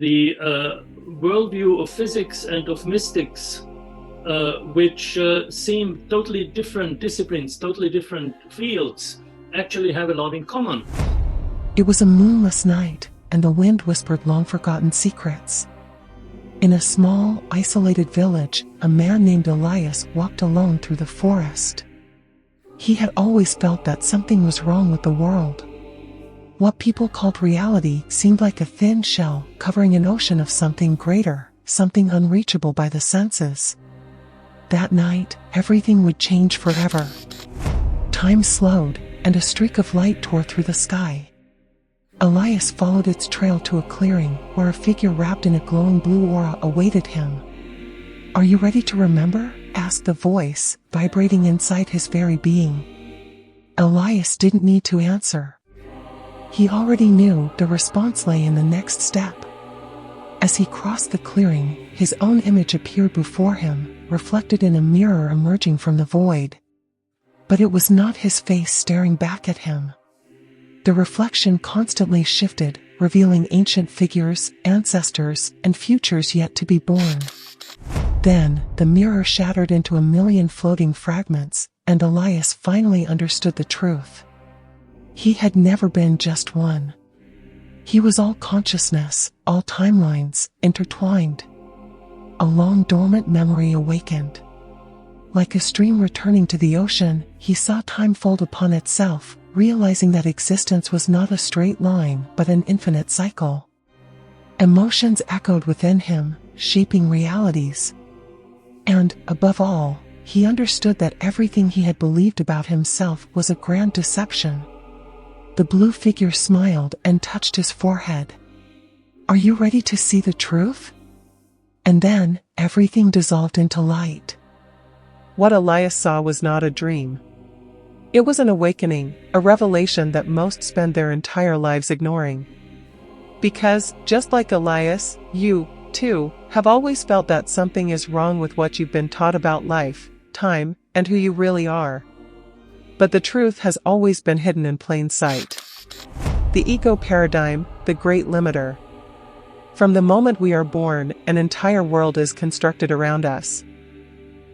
the worldview of physics and of mystics, which seem totally different disciplines, totally different fields, actually have a lot in common. It was a moonless night, and the wind whispered long-forgotten secrets. In a small, isolated village, a man named Elias walked alone through the forest. He had always felt that something was wrong with the world. What people called reality seemed like a thin shell covering an ocean of something greater, something unreachable by the senses. That night, everything would change forever. Time slowed, and a streak of light tore through the sky. Elias followed its trail to a clearing, where a figure wrapped in a glowing blue aura awaited him. "Are you ready to remember?" asked the voice, vibrating inside his very being. Elias didn't need to answer. He already knew the response lay in the next step. As he crossed the clearing, his own image appeared before him, reflected in a mirror emerging from the void. But it was not his face staring back at him. The reflection constantly shifted, revealing ancient figures, ancestors, and futures yet to be born. Then, the mirror shattered into a million floating fragments, and Elias finally understood the truth. He had never been just one. He was all consciousness, all timelines, intertwined. A long dormant memory awakened. Like a stream returning to the ocean, he saw time fold upon itself, realizing that existence was not a straight line, but an infinite cycle. Emotions echoed within him, shaping realities. And, above all, he understood that everything he had believed about himself was a grand deception. The blue figure smiled and touched his forehead. "Are you ready to see the truth?" And then, everything dissolved into light. What Elias saw was not a dream. It was an awakening, a revelation that most spend their entire lives ignoring. Because, just like Elias, you, too, have always felt that something is wrong with what you've been taught about life, time, and who you really are. But the truth has always been hidden in plain sight. The ego paradigm, the great limiter. From the moment we are born, an entire world is constructed around us.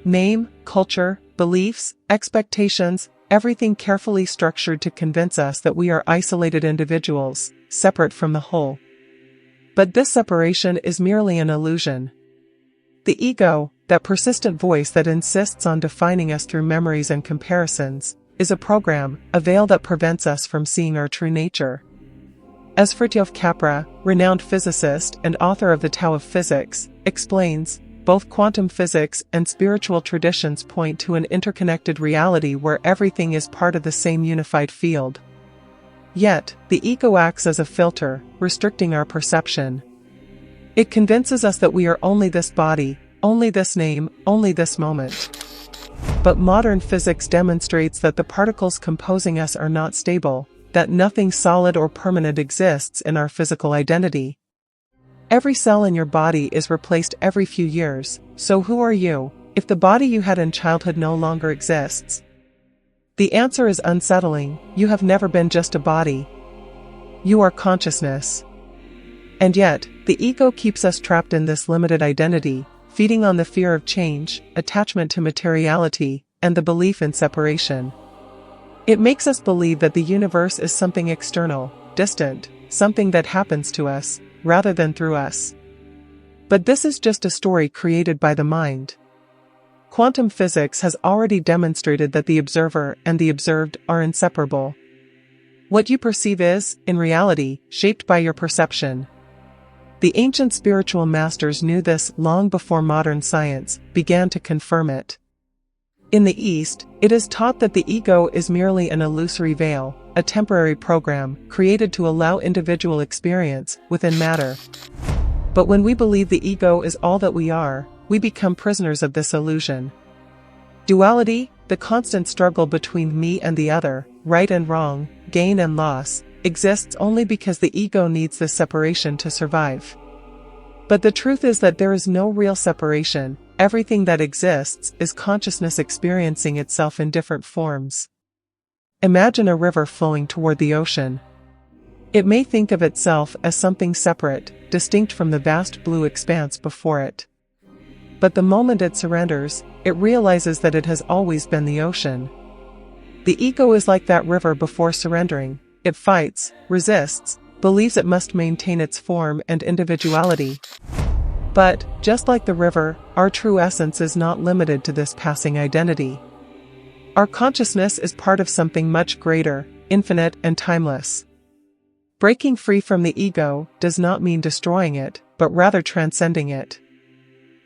Name, culture, beliefs, expectations, everything carefully structured to convince us that we are isolated individuals, separate from the whole. But this separation is merely an illusion. The ego, that persistent voice that insists on defining us through memories and comparisons, is a program, a veil that prevents us from seeing our true nature. As Fritjof Capra, renowned physicist and author of the Tao of Physics, explains, both quantum physics and spiritual traditions point to an interconnected reality where everything is part of the same unified field. Yet, the ego acts as a filter, restricting our perception. It convinces us that we are only this body, only this name, only this moment. But modern physics demonstrates that the particles composing us are not stable, that nothing solid or permanent exists in our physical identity. Every cell in your body is replaced every few years, so who are you, if the body you had in childhood no longer exists? The answer is unsettling: you have never been just a body. You are consciousness. And yet, the ego keeps us trapped in this limited identity, feeding on the fear of change, attachment to materiality, and the belief in separation. It makes us believe that the universe is something external, distant, something that happens to us, rather than through us. But this is just a story created by the mind. Quantum physics has already demonstrated that the observer and the observed are inseparable. What you perceive is, in reality, shaped by your perception. The ancient spiritual masters knew this long before modern science began to confirm it. In the East, it is taught that the ego is merely an illusory veil, a temporary program created to allow individual experience within matter. But when we believe the ego is all that we are, we become prisoners of this illusion. Duality, the constant struggle between me and the other, right and wrong, gain and loss, exists only because the ego needs this separation to survive. But the truth is that there is no real separation. Everything that exists is consciousness experiencing itself in different forms. Imagine a river flowing toward the ocean. It may think of itself as something separate, distinct from the vast blue expanse before it. But the moment it surrenders, it realizes that it has always been the ocean. The ego is like that river before surrendering. It fights, resists, believes it must maintain its form and individuality. But, just like the river, our true essence is not limited to this passing identity. Our consciousness is part of something much greater, infinite and timeless. Breaking free from the ego does not mean destroying it, but rather transcending it.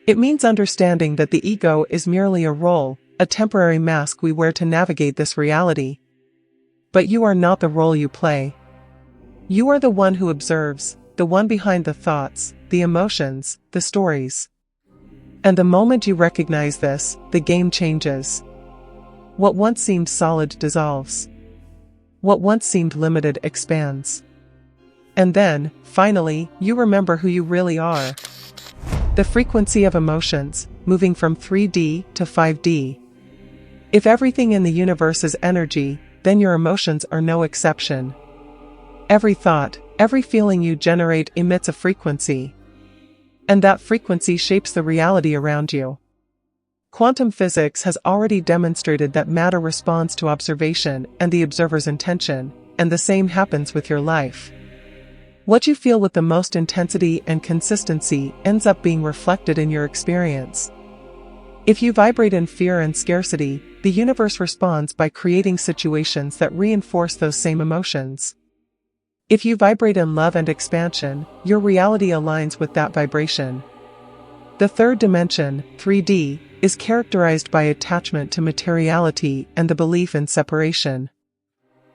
It means understanding that the ego is merely a role, a temporary mask we wear to navigate this reality. But you are not the role you play. You are the one who observes, the one behind the thoughts, the emotions, the stories. And the moment you recognize this, the game changes. What once seemed solid dissolves. What once seemed limited expands. And then, finally, you remember who you really are. The frequency of emotions, moving from 3D to 5D. If everything in the universe is energy, then your emotions are no exception. Every thought, every feeling you generate emits a frequency. And that frequency shapes the reality around you. Quantum physics has already demonstrated that matter responds to observation and the observer's intention, and the same happens with your life. What you feel with the most intensity and consistency ends up being reflected in your experience. If you vibrate in fear and scarcity, the universe responds by creating situations that reinforce those same emotions. If you vibrate in love and expansion, your reality aligns with that vibration. The third dimension, 3D, is characterized by attachment to materiality and the belief in separation.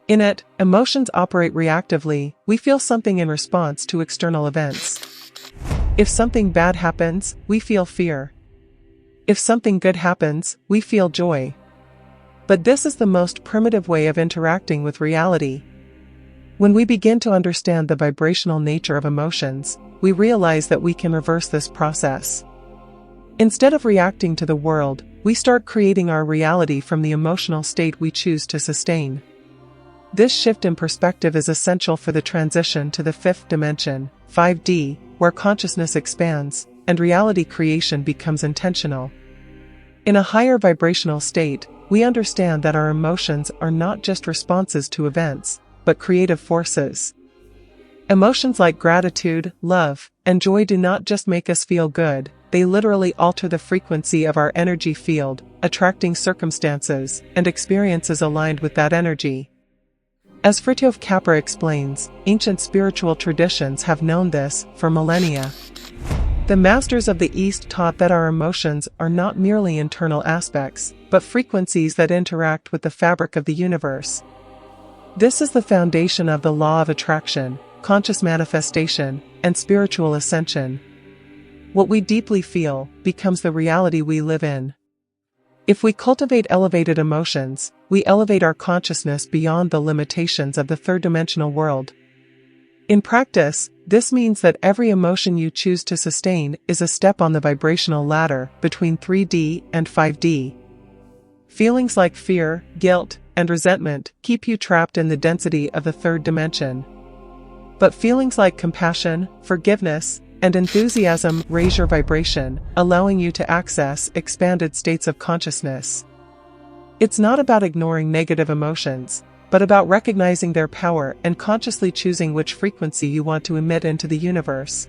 In it, emotions operate reactively. We feel something in response to external events. If something bad happens, we feel fear. If something good happens, we feel joy. But this is the most primitive way of interacting with reality. When we begin to understand the vibrational nature of emotions, we realize that we can reverse this process. Instead of reacting to the world, we start creating our reality from the emotional state we choose to sustain. This shift in perspective is essential for the transition to the fifth dimension, 5D, where consciousness expands, and reality creation becomes intentional. In a higher vibrational state, we understand that our emotions are not just responses to events, but creative forces. Emotions like gratitude, love, and joy do not just make us feel good, they literally alter the frequency of our energy field, attracting circumstances and experiences aligned with that energy. As Fritjof Capra explains, ancient spiritual traditions have known this for millennia. The masters of the East taught that our emotions are not merely internal aspects, but frequencies that interact with the fabric of the universe. This is the foundation of the law of attraction, conscious manifestation, and spiritual ascension. What we deeply feel becomes the reality we live in. If we cultivate elevated emotions, we elevate our consciousness beyond the limitations of the third-dimensional world. In practice, this means that every emotion you choose to sustain is a step on the vibrational ladder between 3D and 5D. Feelings like fear, guilt, and resentment keep you trapped in the density of the third dimension. But feelings like compassion, forgiveness, and enthusiasm raise your vibration, allowing you to access expanded states of consciousness. It's not about ignoring negative emotions, but about recognizing their power and consciously choosing which frequency you want to emit into the universe.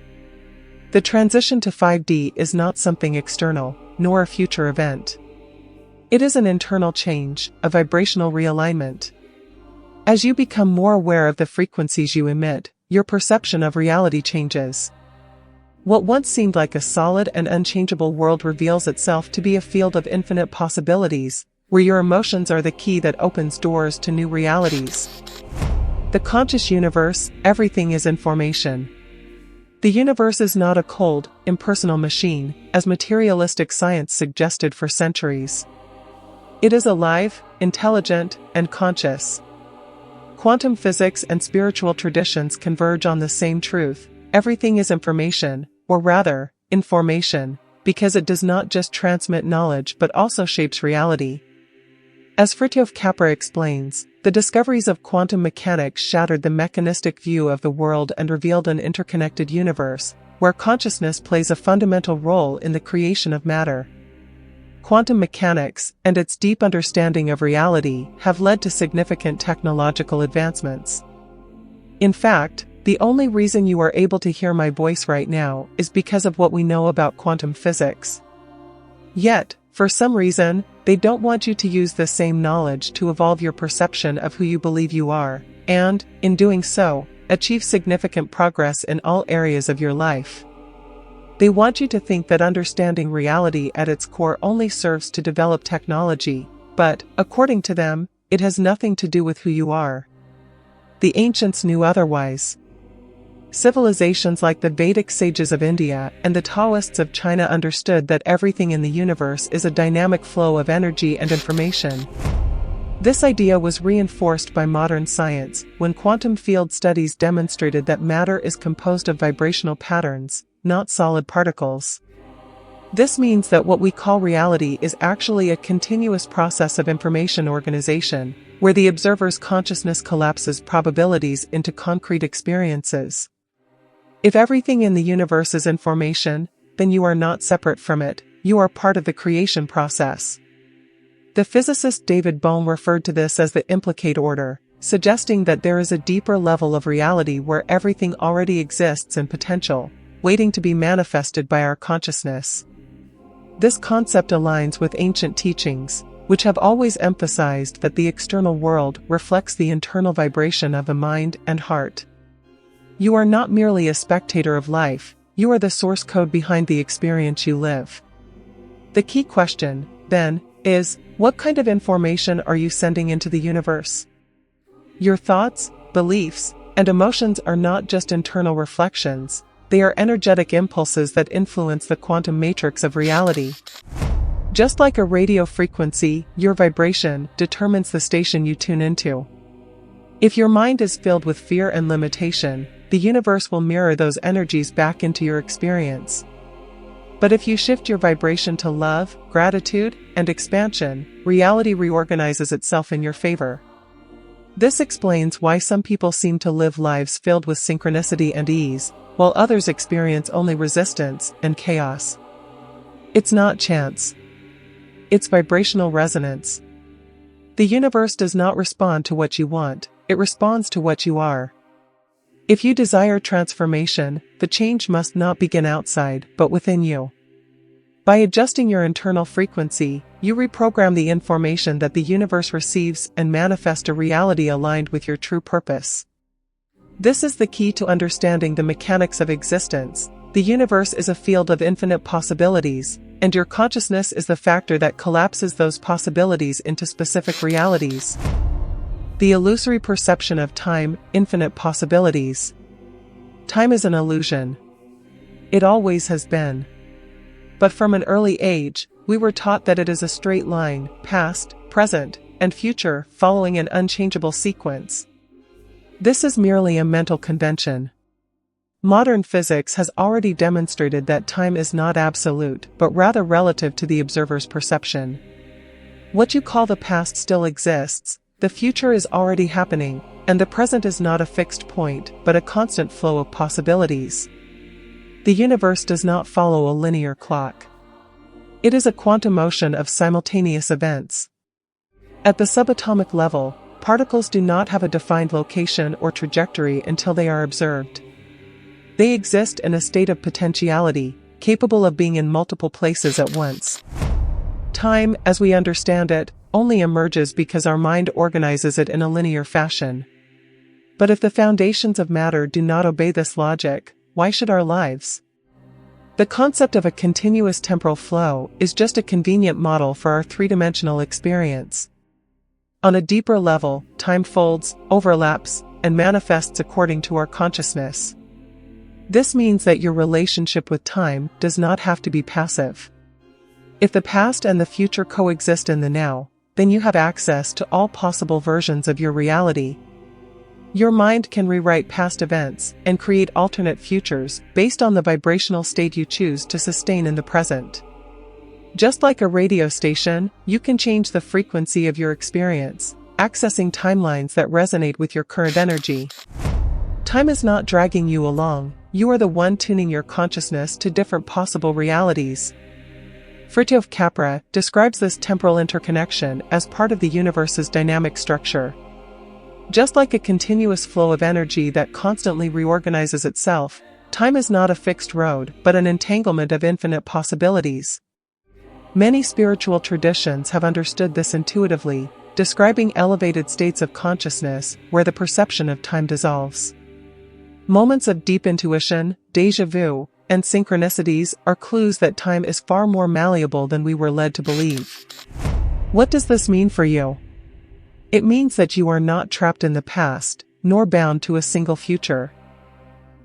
The transition to 5D is not something external, nor a future event. It is an internal change, a vibrational realignment. As you become more aware of the frequencies you emit, your perception of reality changes. What once seemed like a solid and unchangeable world reveals itself to be a field of infinite possibilities, where your emotions are the key that opens doors to new realities. The conscious universe, everything is information. The universe is not a cold, impersonal machine, as materialistic science suggested for centuries. It is alive, intelligent, and conscious. Quantum physics and spiritual traditions converge on the same truth: everything is information, or rather, information, because it does not just transmit knowledge but also shapes reality. As Fritjof Capra explains, the discoveries of quantum mechanics shattered the mechanistic view of the world and revealed an interconnected universe, where consciousness plays a fundamental role in the creation of matter. Quantum mechanics, and its deep understanding of reality, have led to significant technological advancements. In fact, the only reason you are able to hear my voice right now is because of what we know about quantum physics. Yet, for some reason, they don't want you to use this same knowledge to evolve your perception of who you believe you are, and, in doing so, achieve significant progress in all areas of your life. They want you to think that understanding reality at its core only serves to develop technology, but, according to them, it has nothing to do with who you are. The ancients knew otherwise. Civilizations like the Vedic sages of India and the Taoists of China understood that everything in the universe is a dynamic flow of energy and information. This idea was reinforced by modern science when quantum field studies demonstrated that matter is composed of vibrational patterns, not solid particles. This means that what we call reality is actually a continuous process of information organization, where the observer's consciousness collapses probabilities into concrete experiences. If everything in the universe is information, then you are not separate from it, you are part of the creation process. The physicist David Bohm referred to this as the implicate order, suggesting that there is a deeper level of reality where everything already exists in potential, waiting to be manifested by our consciousness. This concept aligns with ancient teachings, which have always emphasized that the external world reflects the internal vibration of the mind and heart. You are not merely a spectator of life, you are the source code behind the experience you live. The key question, then, is, what kind of information are you sending into the universe? Your thoughts, beliefs, and emotions are not just internal reflections, they are energetic impulses that influence the quantum matrix of reality. Just like a radio frequency, your vibration determines the station you tune into. If your mind is filled with fear and limitation, the universe will mirror those energies back into your experience. But if you shift your vibration to love, gratitude, and expansion, reality reorganizes itself in your favor. This explains why some people seem to live lives filled with synchronicity and ease, while others experience only resistance and chaos. It's not chance. It's vibrational resonance. The universe does not respond to what you want, it responds to what you are. If you desire transformation, the change must not begin outside, but within you. By adjusting your internal frequency, you reprogram the information that the universe receives and manifest a reality aligned with your true purpose. This is the key to understanding the mechanics of existence. The universe is a field of infinite possibilities, and your consciousness is the factor that collapses those possibilities into specific realities. The illusory perception of time, infinite possibilities. Time is an illusion. It always has been. But from an early age, we were taught that it is a straight line, past, present, and future, following an unchangeable sequence. This is merely a mental convention. Modern physics has already demonstrated that time is not absolute, but rather relative to the observer's perception. What you call the past still exists, the future is already happening, and the present is not a fixed point, but a constant flow of possibilities. The universe does not follow a linear clock. It is a quantum motion of simultaneous events. At the subatomic level, particles do not have a defined location or trajectory until they are observed. They exist in a state of potentiality, capable of being in multiple places at once. Time, as we understand it, only emerges because our mind organizes it in a linear fashion. But if the foundations of matter do not obey this logic, why should our lives? The concept of a continuous temporal flow is just a convenient model for our three-dimensional experience. On a deeper level, time folds, overlaps, and manifests according to our consciousness. This means that your relationship with time does not have to be passive. If the past and the future coexist in the now, then you have access to all possible versions of your reality. Your mind can rewrite past events and create alternate futures based on the vibrational state you choose to sustain in the present. Just like a radio station, you can change the frequency of your experience, accessing timelines that resonate with your current energy. Time is not dragging you along, you are the one tuning your consciousness to different possible realities. Fritjof Capra describes this temporal interconnection as part of the universe's dynamic structure. Just like a continuous flow of energy that constantly reorganizes itself, time is not a fixed road but an entanglement of infinite possibilities. Many spiritual traditions have understood this intuitively, describing elevated states of consciousness where the perception of time dissolves. Moments of deep intuition, déjà vu, and synchronicities are clues that time is far more malleable than we were led to believe. What does this mean for you? It means that you are not trapped in the past, nor bound to a single future.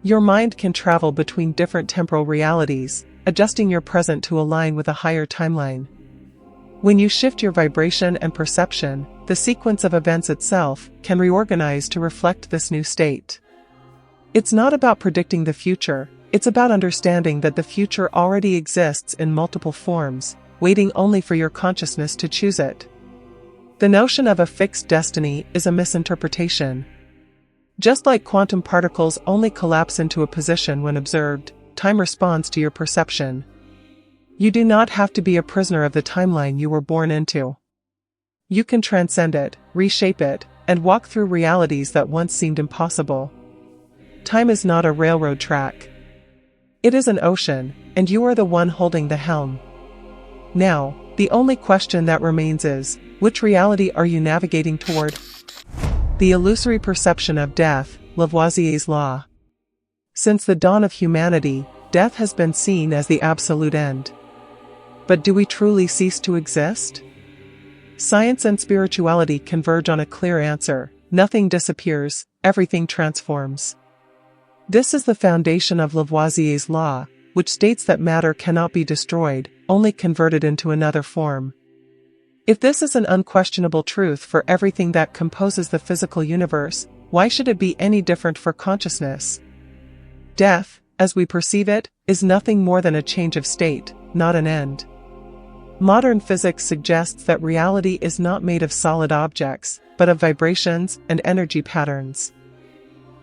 Your mind can travel between different temporal realities, adjusting your present to align with a higher timeline. When you shift your vibration and perception, the sequence of events itself can reorganize to reflect this new state. It's not about predicting the future, it's about understanding that the future already exists in multiple forms, waiting only for your consciousness to choose it. The notion of a fixed destiny is a misinterpretation. Just like quantum particles only collapse into a position when observed, time responds to your perception. You do not have to be a prisoner of the timeline you were born into. You can transcend it, reshape it, and walk through realities that once seemed impossible. Time is not a railroad track. It is an ocean, and you are the one holding the helm. Now, the only question that remains is, which reality are you navigating toward? The illusory perception of death, Lavoisier's law. Since the dawn of humanity, death has been seen as the absolute end. But do we truly cease to exist? Science and spirituality converge on a clear answer: nothing disappears, everything transforms. This is the foundation of Lavoisier's law, which states that matter cannot be destroyed, only converted into another form. If this is an unquestionable truth for everything that composes the physical universe, why should it be any different for consciousness? Death, as we perceive it, is nothing more than a change of state, not an end. Modern physics suggests that reality is not made of solid objects, but of vibrations and energy patterns.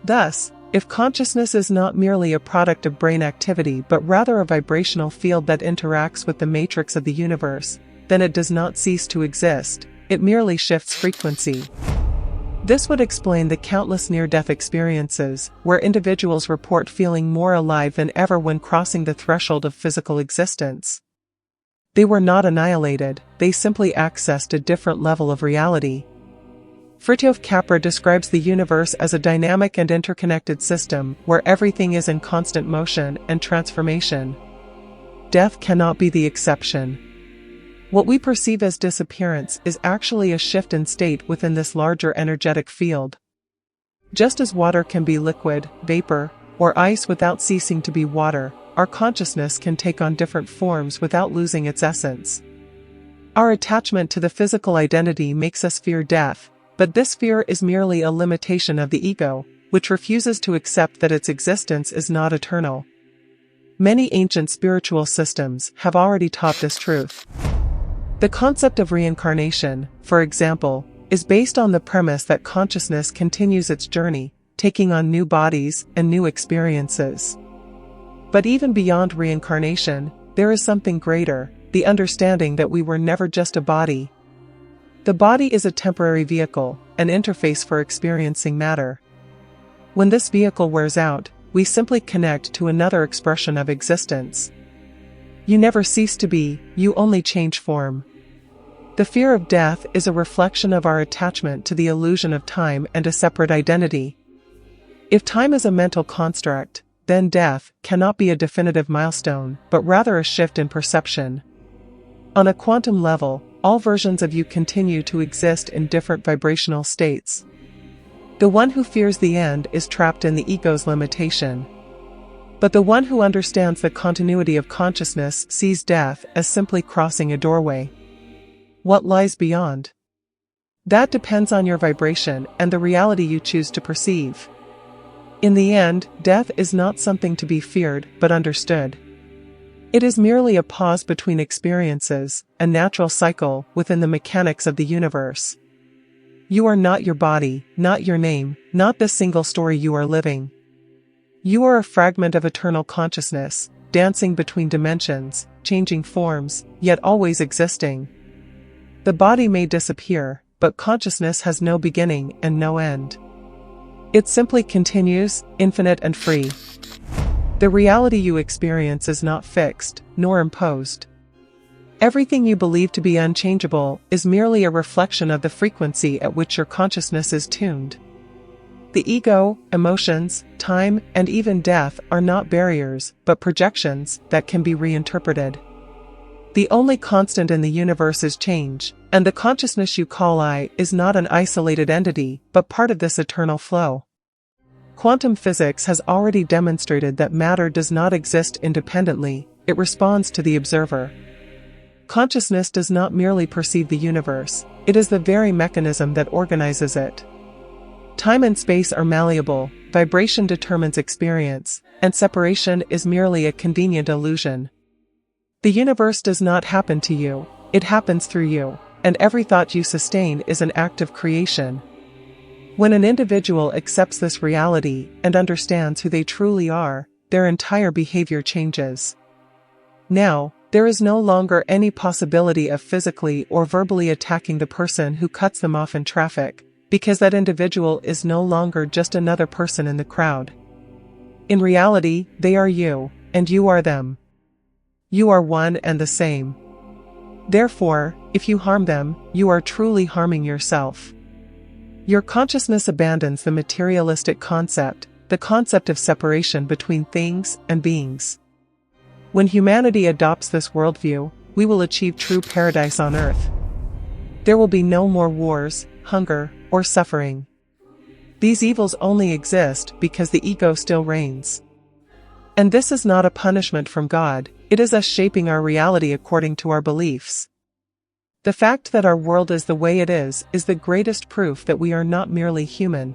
Thus, if consciousness is not merely a product of brain activity but rather a vibrational field that interacts with the matrix of the universe, then it does not cease to exist, it merely shifts frequency. This would explain the countless near-death experiences, where individuals report feeling more alive than ever when crossing the threshold of physical existence. They were not annihilated, they simply accessed a different level of reality. Fritjof Capra describes the universe as a dynamic and interconnected system, where everything is in constant motion and transformation. Death cannot be the exception. What we perceive as disappearance is actually a shift in state within this larger energetic field. Just as water can be liquid, vapor, or ice without ceasing to be water, our consciousness can take on different forms without losing its essence. Our attachment to the physical identity makes us fear death, but this fear is merely a limitation of the ego, which refuses to accept that its existence is not eternal. Many ancient spiritual systems have already taught this truth. The concept of reincarnation, for example, is based on the premise that consciousness continues its journey, taking on new bodies and new experiences. But even beyond reincarnation, there is something greater, the understanding that we were never just a body. The body is a temporary vehicle, an interface for experiencing matter. When this vehicle wears out, we simply connect to another expression of existence. You never cease to be, you only change form. The fear of death is a reflection of our attachment to the illusion of time and a separate identity. If time is a mental construct, then death cannot be a definitive milestone, but rather a shift in perception. On a quantum level, all versions of you continue to exist in different vibrational states. The one who fears the end is trapped in the ego's limitation. But the one who understands the continuity of consciousness sees death as simply crossing a doorway. What lies beyond? That depends on your vibration and the reality you choose to perceive. In the end, death is not something to be feared, but understood. It is merely a pause between experiences, a natural cycle within the mechanics of the universe. You are not your body, not your name, not the single story you are living. You are a fragment of eternal consciousness, dancing between dimensions, changing forms, yet always existing. The body may disappear, but consciousness has no beginning and no end. It simply continues, infinite and free. The reality you experience is not fixed, nor imposed. Everything you believe to be unchangeable is merely a reflection of the frequency at which your consciousness is tuned. The ego, emotions, time, and even death are not barriers, but projections that can be reinterpreted. The only constant in the universe is change, and the consciousness you call I is not an isolated entity, but part of this eternal flow. Quantum physics has already demonstrated that matter does not exist independently, it responds to the observer. Consciousness does not merely perceive the universe, it is the very mechanism that organizes it. Time and space are malleable, vibration determines experience, and separation is merely a convenient illusion. The universe does not happen to you, it happens through you, and every thought you sustain is an act of creation. When an individual accepts this reality and understands who they truly are, their entire behavior changes. Now, there is no longer any possibility of physically or verbally attacking the person who cuts them off in traffic, because that individual is no longer just another person in the crowd. In reality, they are you, and you are them. You are one and the same. Therefore, if you harm them, you are truly harming yourself. Your consciousness abandons the materialistic concept, the concept of separation between things and beings. When humanity adopts this worldview, we will achieve true paradise on earth. There will be no more wars, hunger, or suffering. These evils only exist because the ego still reigns. And this is not a punishment from God, it is us shaping our reality according to our beliefs. The fact that our world is the way it is the greatest proof that we are not merely human.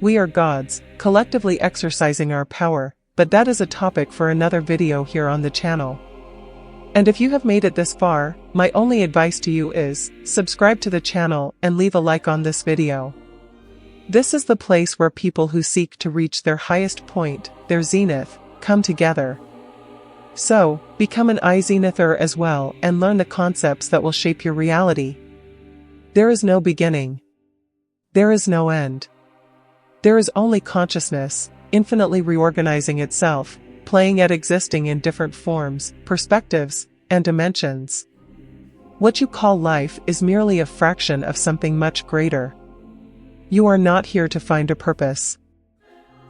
We are gods, collectively exercising our power, but that is a topic for another video here on the channel. And if you have made it this far, my only advice to you is, subscribe to the channel and leave a like on this video. This is the place where people who seek to reach their highest point, their zenith, come together. So, become an Zenither as well and learn the concepts that will shape your reality. There is no beginning. There is no end. There is only consciousness, infinitely reorganizing itself, playing at existing in different forms, perspectives, and dimensions. What you call life is merely a fraction of something much greater. You are not here to find a purpose.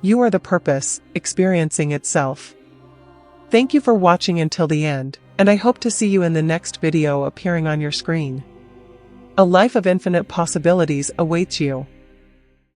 You are the purpose, experiencing itself. Thank you for watching until the end, and I hope to see you in the next video appearing on your screen. A life of infinite possibilities awaits you.